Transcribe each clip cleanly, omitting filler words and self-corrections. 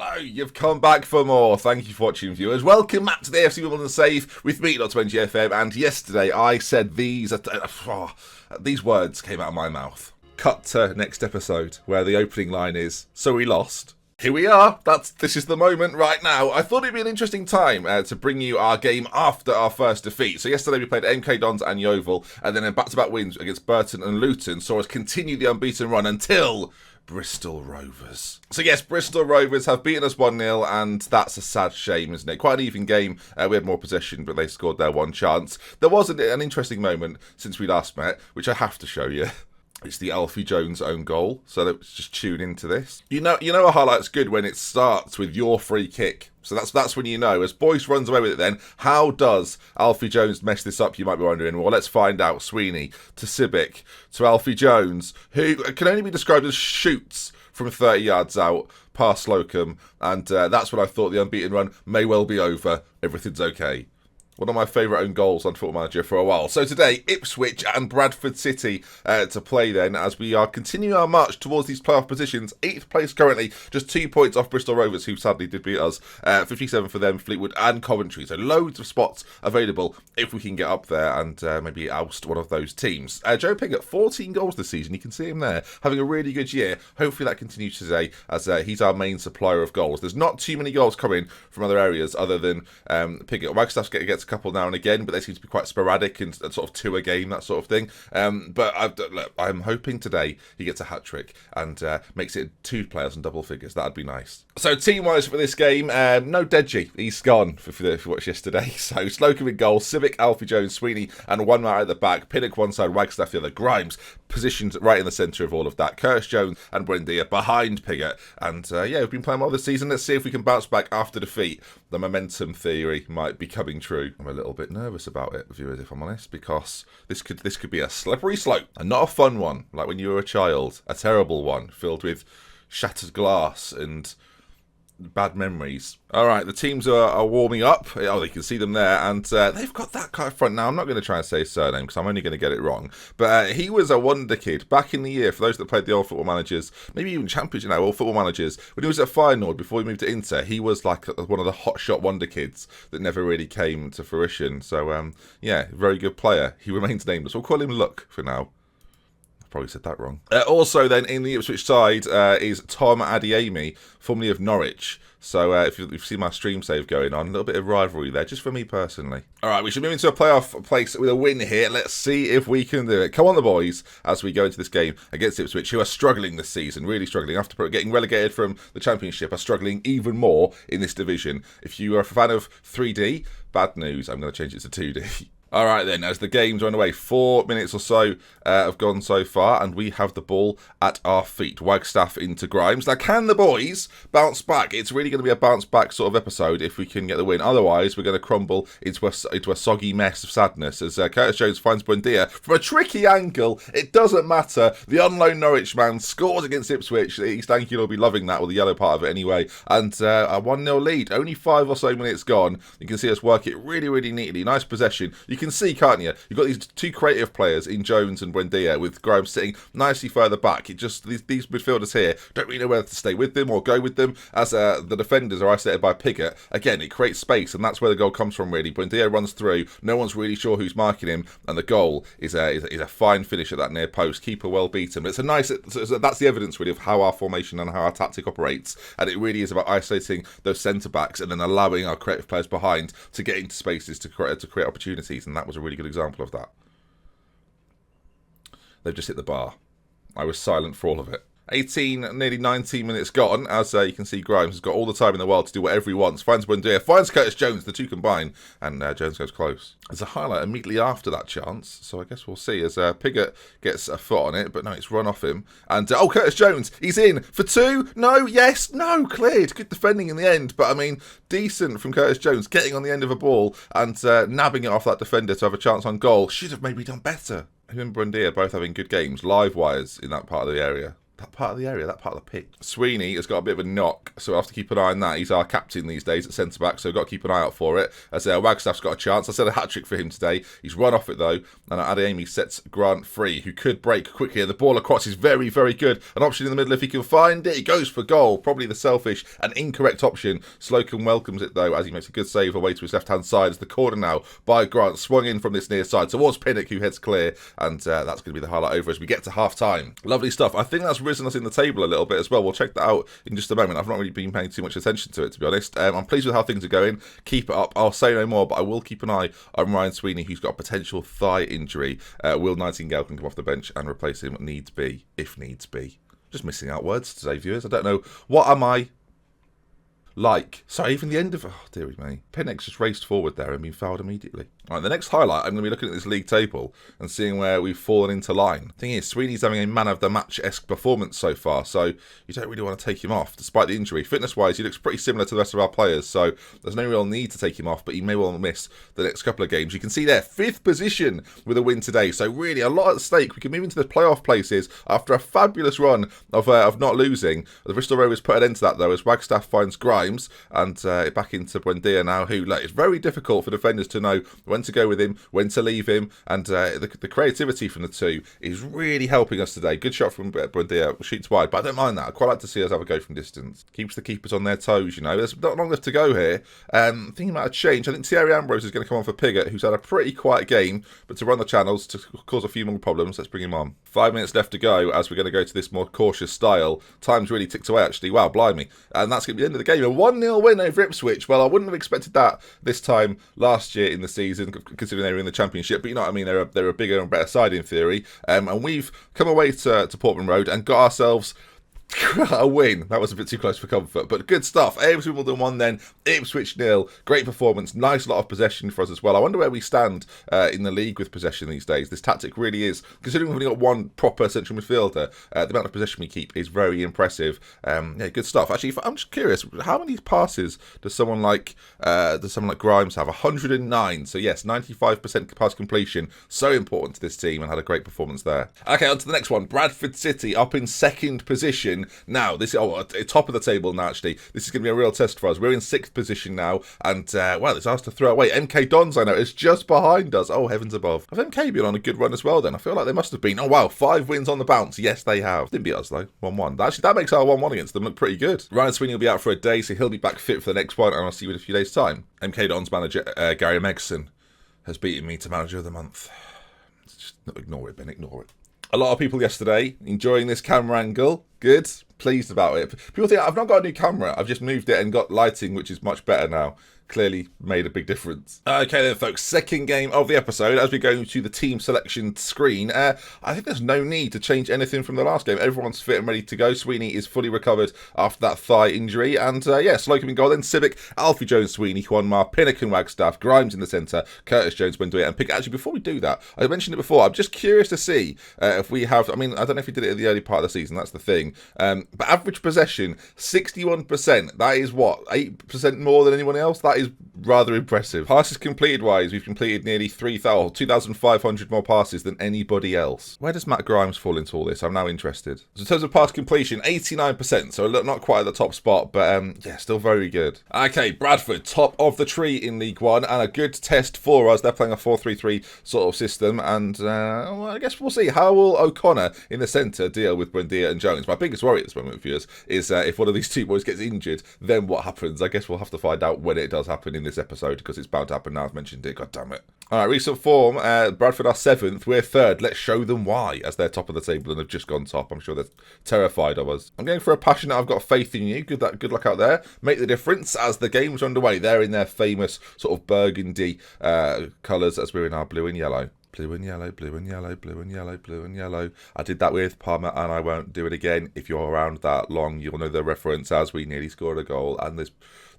So, you've come back for more. Thank you for watching, viewers. Welcome back to the AFC Wimbledon Save with me, Dr. NGFM. And yesterday I said these words came out of my mouth. Cut to next episode, where the opening line is, "So we lost." Here we are. This is the moment right now. I thought it'd be an interesting time to bring you our game after our first defeat. So yesterday we played MK Dons and Yeovil, and then in back-to-back wins against Burton and Luton saw us continue the unbeaten run until Bristol Rovers. So yes, Bristol Rovers have beaten us 1-0, and that's a sad shame, isn't it? Quite an even game. We had more possession, but they scored their one chance. There was an interesting moment since we last met, which I have to show you. It's the Alfie Jones own goal, so let's just tune into this. You know a highlight's good when it starts with your free kick. So that's when you know. As Boyce runs away with it then, how does Alfie Jones mess this up, you might be wondering? Well, let's find out. Sweeney to Sibic to Alfie Jones, who can only be described as shoots from 30 yards out past Slocum. And that's when I thought the unbeaten run may well be over. Everything's okay. One of my favourite own goals on Football Manager for a while. So today, Ipswich and Bradford City to play then, as we are continuing our march towards these playoff positions. 8th place currently, just 2 points off Bristol Rovers, who sadly did beat us. 57 for them, Fleetwood and Coventry. So loads of spots available if we can get up there and maybe oust one of those teams. Joe Pigott, 14 goals this season. You can see him there, having a really good year. Hopefully that continues today, as he's our main supplier of goals. There's not too many goals coming from other areas other than Pigott. Wagstaff gets a couple now and again, but they seem to be quite sporadic and sort of 2 a game, that sort of thing. But I'm hoping today he gets a hat-trick and makes it 2 players and double figures. That'd be nice. So team-wise for this game, no Deji. He's gone if you watched yesterday. So Slocum in goal, Civic, Alfie Jones, Sweeney, and one man at the back. Pinnock one side, Wagstaff the other. Grimes positioned right in the centre of all of that. Curtis Jones and Buendia behind Pigott. And we've been playing well this season. Let's see if we can bounce back after defeat. The momentum theory might be coming true. I'm a little bit nervous about it, viewers, if I'm honest, because this could be a slippery slope, and not a fun one, like when you were a child. A terrible one, filled with shattered glass and bad memories. Alright, the teams are warming up. Oh, you can see them there, and they've got that guy front now. I'm not going to try and say his surname because I'm only going to get it wrong, but he was a wonder kid back in the year. For those that played the old Football Managers, maybe even Championship now, old Football Managers, when he was at Feyenoord before he moved to Inter, he was like one of the hotshot wonder kids that never really came to fruition. So very good player. He remains nameless. We'll call him Luck for now. Probably said that wrong. Also then in the Ipswich side is Tom Adiemi, formerly of Norwich. So if you've seen my stream save going on, a little bit of rivalry there, just for me personally. Alright, we should move into a playoff place with a win here. Let's see if we can do it. Come on the boys, as we go into this game against Ipswich, who are struggling this season, really struggling. After getting relegated from the Championship, are struggling even more in this division. If you are a fan of 3D, bad news, I'm going to change it to 2D. Alright then, as the game's run away, 4 minutes or so have gone so far, and we have the ball at our feet. Wagstaff into Grimes. Now, can the boys bounce back? It's really going to be a bounce back sort of episode if we can get the win. Otherwise, we're going to crumble into a soggy mess of sadness as Curtis Jones finds Buendia from a tricky angle. It doesn't matter. The unknown Norwich man scores against Ipswich. East Anglian will be loving that, with the yellow part of it anyway. And a 1-0 lead. Only 5 or so minutes gone. You can see us work it really, really neatly. Nice possession. You can see, can't you? You've got these 2 creative players in Jones and Buendia, with Grimes sitting nicely further back. It just these midfielders here don't really know whether to stay with them or go with them, as the defenders are isolated by Pigott. Again, it creates space, and that's where the goal comes from, really. Buendia runs through, no one's really sure who's marking him, and the goal is a fine finish at that near post. Keeper well beaten. But that's the evidence, really, of how our formation and how our tactic operates, and it really is about isolating those centre-backs and then allowing our creative players behind to get into spaces to create opportunities, and that was a really good example of that. They've just hit the bar. I was silent for all of it. 18, nearly 19 minutes gone, as you can see Grimes has got all the time in the world to do whatever he wants. Finds Buendia, finds Curtis Jones, the 2 combine, and Jones goes close. There's a highlight immediately after that chance, so I guess we'll see as Pigott gets a foot on it, but no, it's run off him. And, Curtis Jones, he's in for 2, no, yes, no, cleared. Good defending in the end, but I mean, decent from Curtis Jones, getting on the end of a ball and nabbing it off that defender to have a chance on goal. Should have maybe done better. Him and Buendia both having good games, live wires in that part of the area. that part of the area, that part of the pitch. Sweeney has got a bit of a knock, so we'll have to keep an eye on that. He's our captain these days at centre-back, so we've got to keep an eye out for it. As Wagstaff's got a chance. I said a hat-trick for him today. He's run off it, though, and Adeyemi sets Grant free, who could break quickly. The ball across is very, very good. An option in the middle if he can find it. He goes for goal. Probably the selfish and incorrect option. Slocum welcomes it, though, as he makes a good save away to his left-hand side. As the corner now by Grant swung in from this near side towards Pinnock, who heads clear, and that's going to be the highlight over as we get to half-time. Lovely stuff. I think that's risen us in the table a little bit as well. We'll check that out in just a moment. I've not really been paying too much attention to it, to be honest. I'm pleased with how things are going. Keep it up. I'll say no more, but I will keep an eye on Ryan Sweeney, who's got a potential thigh injury. Will Nightingale can come off the bench and replace him needs be, if needs be. Just missing out words today, viewers. I don't know. What am I like? Sorry, even the end of... Oh, dearie me. Pinnock's just raced forward there and been fouled immediately. All right, the next highlight, I'm going to be looking at this league table and seeing where we've fallen into line. Thing is, Sweeney's having a man-of-the-match-esque performance so far, so you don't really want to take him off, despite the injury. Fitness-wise, he looks pretty similar to the rest of our players, so there's no real need to take him off, but he may well miss the next couple of games. You can see there, 5th position with a win today, so really a lot at stake. We can move into the playoff places after a fabulous run of not losing. The Bristol Rovers put an end to that, though, as Wagstaff finds Grimes, and back into Buendia now, who, like, it's very difficult for defenders to know when to go with him, when to leave him, and the creativity from the two is really helping us today. Good shot from Buendia, shoots wide, but I don't mind that. I quite like to see us have a go from distance. Keeps the keepers on their toes, you know. There's not long left to go here. Thinking about a change. I think Thierry Ambrose is going to come on for Piggott, who's had a pretty quiet game, but to run the channels, to cause a few more problems, let's bring him on. 5 minutes left to go as we're going to go to this more cautious style. Time's really ticked away, actually. Wow, blimey. And that's going to be the end of the game. A 1-0 win over Ipswich. Well, I wouldn't have expected that this time last year in the season, considering they were in the Championship, but you know what I mean, they're a bigger and better side in theory, and we've come away to Portman Road and got ourselves a win. That was a bit too close for comfort, but good stuff. AFC Wimbledon 1 then, Ipswich 0. Great performance, nice lot of possession for us as well. I wonder where we stand in the league with possession these days. This tactic really is, considering we've only got one proper central midfielder, the amount of possession we keep is very impressive. Yeah, good stuff. Actually, I'm just curious, how many passes does someone like Grimes have? 109. So yes, 95% pass completion. So important to this team, and had a great performance there. Okay, on to the next one. Bradford City up in 2nd position. Now, this is top of the table now, actually. This is going to be a real test for us. We're in 6th position now, and, well, it's ours to throw away. MK Dons, I know, is just behind us. Oh, heavens above. Have MK been on a good run as well, then? I feel like they must have been. Oh, wow, 5 wins on the bounce. Yes, they have. Didn't beat us, though. 1-1. Actually, that makes our 1-1 against them look pretty good. Ryan Sweeney will be out for a day, so he'll be back fit for the next one, and I'll see you in a few days' time. MK Dons manager, Gary Megson, has beaten me to Manager of the Month. Just ignore it, Ben, ignore it. A lot of people yesterday enjoying this camera angle. Good. Pleased about it. People think I've not got a new camera. I've just moved it and got lighting, which is much better now. Clearly made a big difference. Okay then, folks. 2nd game of the episode as we go to the team selection screen. I think there's no need to change anything from the last game. Everyone's fit and ready to go. Sweeney is fully recovered after that thigh injury. And yeah, Slocum in goal. Then Civic, Alfie Jones, Sweeney, Juanmar, Pinnock and Wagstaff, Grimes in the centre, Curtis Jones, Buendia and Pickett. Actually, before we do that, I mentioned it before. I'm just curious to see if we have... I mean, I don't know if we did it in the early part of the season. That's the thing. But average possession, 61%. That is what? 8% more than anyone else? That is rather impressive. Passes completed wise, we've completed nearly 2,500 more passes than anybody else. Where does Matt Grimes fall into all this? I'm now interested. So in terms of pass completion, 89%. So not quite at the top spot, but yeah, still very good. Okay, Bradford, top of the tree in League One, and a good test for us. They're playing a 4-3-3 sort of system, and well, I guess we'll see. How will O'Connor in the centre deal with Buendia and Jones? My biggest worry at this moment, viewers, is if one of these two boys gets injured, then what happens? I guess we'll have to find out when it does happen in this episode, because it's bound to happen now. I've mentioned it. God damn it. All right, recent form. Bradford are 7th. We're 3rd. Let's show them why, as they're top of the table and have just gone top. I'm sure they're terrified of us. I'm going for a passionate I've got faith in you. Good luck out there. Make the difference as the game's underway. They're in their famous sort of burgundy colours as we're in our blue and yellow. Blue and yellow, blue and yellow, blue and yellow, blue and yellow. I did that with Palmer and I won't do it again. If you're around that long, you'll know the reference as we nearly scored a goal. And this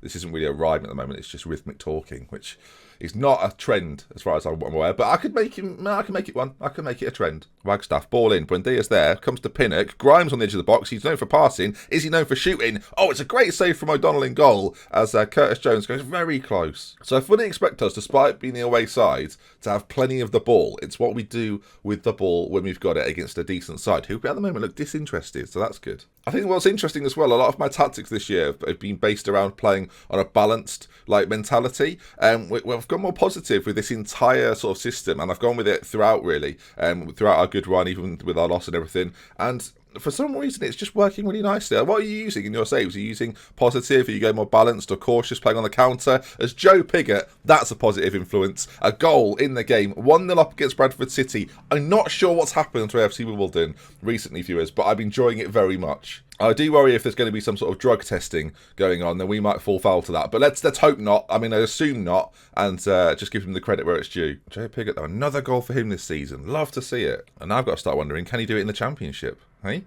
isn't really a rhyme at the moment. It's just rhythmic talking, which is not a trend as far as I'm aware. But I could make it one. I can make it a trend. Wagstaff, ball in. Buendia's there. Comes to Pinnock. Grimes on the edge of the box. He's known for passing. Is he known for shooting? Oh, it's a great save from O'Donnell in goal as Curtis Jones goes very close. So I fully expect us, despite being the away side, to have plenty of the ball. ball. It's what we do with the ball when we've got it against a decent side, who at the moment look disinterested, so that's good. I think what's interesting as well, a lot of my tactics this year have been based around playing on a balanced mentality. We've gone more positive with this entire sort of system, and I've gone with it throughout really, throughout our good run, even with our loss and everything. And for some reason, it's just working really nicely. What are you using in your saves? Are you using positive? Are you going more balanced or cautious, playing on the counter? As Joe Pigott, that's a positive influence. A goal in the game, 1-0 up against Bradford City. I'm not sure what's happened to AFC Wimbledon recently, viewers, but I've been enjoying it very much. I do worry if there's going to be some sort of drug testing going on, then we might fall foul to that. But let's hope not. I mean, I assume not, and just give him the credit where it's due. Joe Pigott, though, another goal for him this season. Love to see it. And now I've got to start wondering, can he do it in the Championship? Hey?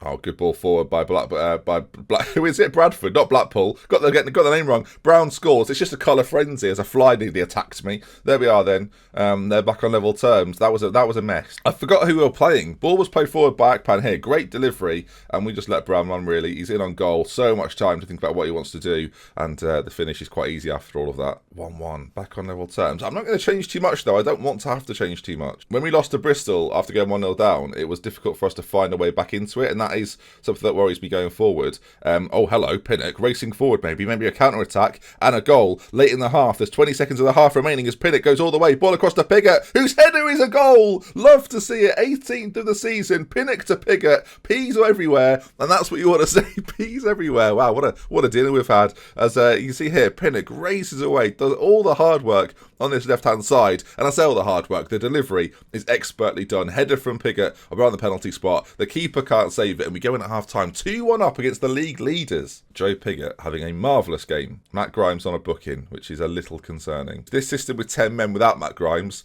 Oh, good ball forward by who is it? Bradford, not Blackpool. Got the name wrong. Brown scores. It's just a colour frenzy as a fly nearly attacked me. There we are then. They're back on level terms. That was a mess. I forgot who we were playing. Ball was played forward by Akpan here. Great delivery, and we just let Brown run really. He's in on goal. So much time to think about what he wants to do, and the finish is quite easy after all of that. 1-1. Back on level terms. I'm not going to change too much though. I don't want to have to change too much. When we lost to Bristol after going 1-0 down, it was difficult for us to find a way back into it, and that is something that worries me going forward. Oh, hello, Pinnock, racing forward maybe a counter-attack and a goal late in the half. There's 20 seconds of the half remaining as Pinnock goes all the way, ball across to Pigott, whose header is a goal! Love to see it, 18th of the season, Pinnock to Pigott, peas are everywhere, and that's what you want to see, peas everywhere. Wow, what a dinner we've had. As you can see here, Pinnock races away, does all the hard work on this left-hand side, and I say all the hard work, the delivery is expertly done. Header from Pigott around the penalty spot, the keeper can't save it, and we go in at half-time 2-1 up against the league leaders. Joe Pigott having a marvellous game. Matt Grimes on a booking, which is a little concerning. This system with 10 men without Matt Grimes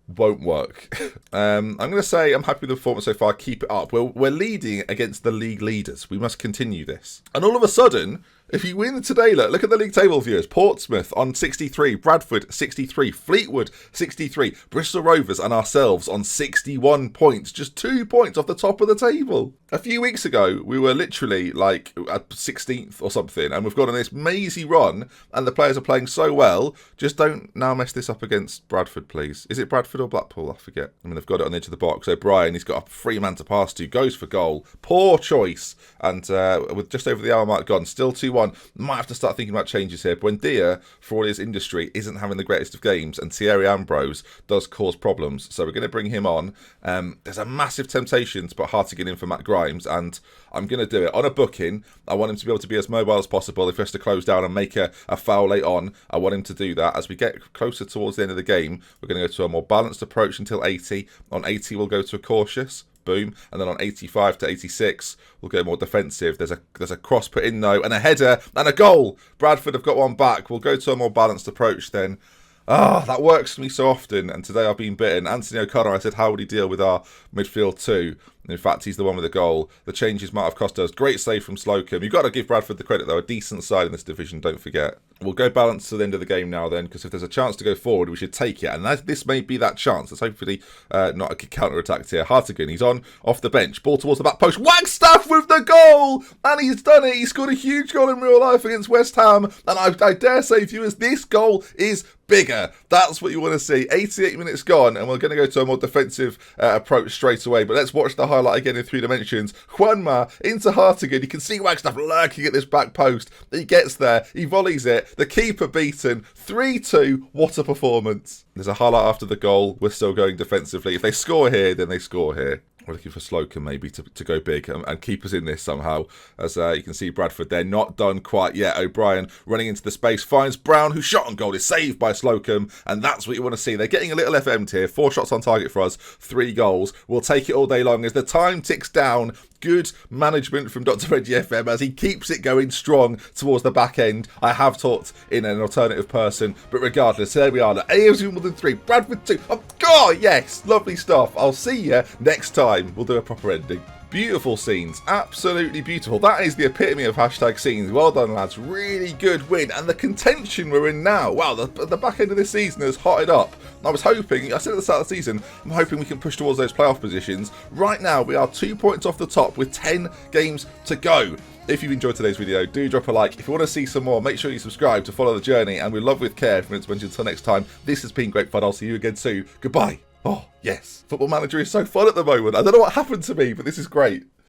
won't work. I'm going to say I'm happy with the performance so far. Keep it up. We're leading against the league leaders. We must continue this. And all of a sudden, if you win today, look at the league table, viewers. Portsmouth on 63, Bradford 63, Fleetwood 63, Bristol Rovers and ourselves on 61 points. Just 2 points off the top of the table. A few weeks ago, we were literally like at 16th or something, and we've gone on this mazy run, and the players are playing so well. Just don't now mess this up against Bradford, please. Is it Bradford or Blackpool? I forget. I mean, they've got it on the edge of the box. O'Brien, he's got a free man to pass to, goes for goal. Poor choice. And with just over the hour mark gone, still 2-1. Might have to start thinking about changes here. Buendia, for all his industry, isn't having the greatest of games, and Thierry Ambrose does cause problems. So we're going to bring him on. There's a massive temptation to put Hartigan in for Matt Grimes, and I'm going to do it on a booking. I want him to be able to be as mobile as possible. If he has to close down and make a foul late on, I want him to do that. As we get closer towards the end of the game, we're going to go to a more balanced approach until 80. On 80, we'll go to a cautious. Boom. And then on 85 to 86, we'll go more defensive. There's a cross put in though, and a header, and a goal. Bradford have got one back. We'll go to a more balanced approach then. That works for me so often, and today I've been bitten. Anthony O'Connor, I said, how would he deal with our midfield too? And in fact, he's the one with the goal. The changes might have cost us. Great save from Slocum. You've got to give Bradford the credit, though. A decent side in this division, don't forget. We'll go balanced to the end of the game now, then, because if there's a chance to go forward, we should take it. And this may be that chance. Let's hopefully not a counter-attack here. Hartigan, he's on, off the bench. Ball towards the back post. Wagstaff with the goal! And he's done it. He scored a huge goal in real life against West Ham. And I dare say, viewers, this goal is bigger. That's what you want to see. 88 minutes gone, and we're going to go to a more defensive approach straight away. But let's watch the highlight again in 3 dimensions. Juanma into Hartigan. You can see Wagstaff lurking at this back post. He gets there. He volleys it. The keeper beaten. 3-2. What a performance. There's a highlight after the goal. We're still going defensively. If they score here, then they score here. We're looking for Slocum maybe to go big and keep us in this somehow. As you can see, Bradford, they're not done quite yet. O'Brien running into the space, finds Brown, who shot on goal, is saved by Slocum, and that's what you want to see. They're getting a little FM'd here. 4 shots on target for us, 3 goals. We'll take it all day long as the time ticks down. Good management from Dr. Reggie FM as he keeps it going strong towards the back end. I have talked in an alternative person, but regardless, there we are. The AFC Wimbledon 3, Bradford 2. Oh, God, yes, lovely stuff. I'll see you next time. We'll do a proper ending. Beautiful scenes, absolutely beautiful. That is the epitome of hashtag scenes. Well done, lads. Really good win. And the contention we're in now. Wow, the back end of this season has hotted up. I was hoping, I said at the start of the season, I'm hoping we can push towards those playoff positions. Right now, we are 2 points off the top with 10 games to go. If you enjoyed today's video, do drop a like. If you want to see some more, make sure you subscribe to follow the journey. And we love with care. From Ipswich until next time, this has been great fun. I'll see you again soon. Goodbye. Oh, yes. Football Manager is so fun at the moment. I don't know what happened to me, but this is great.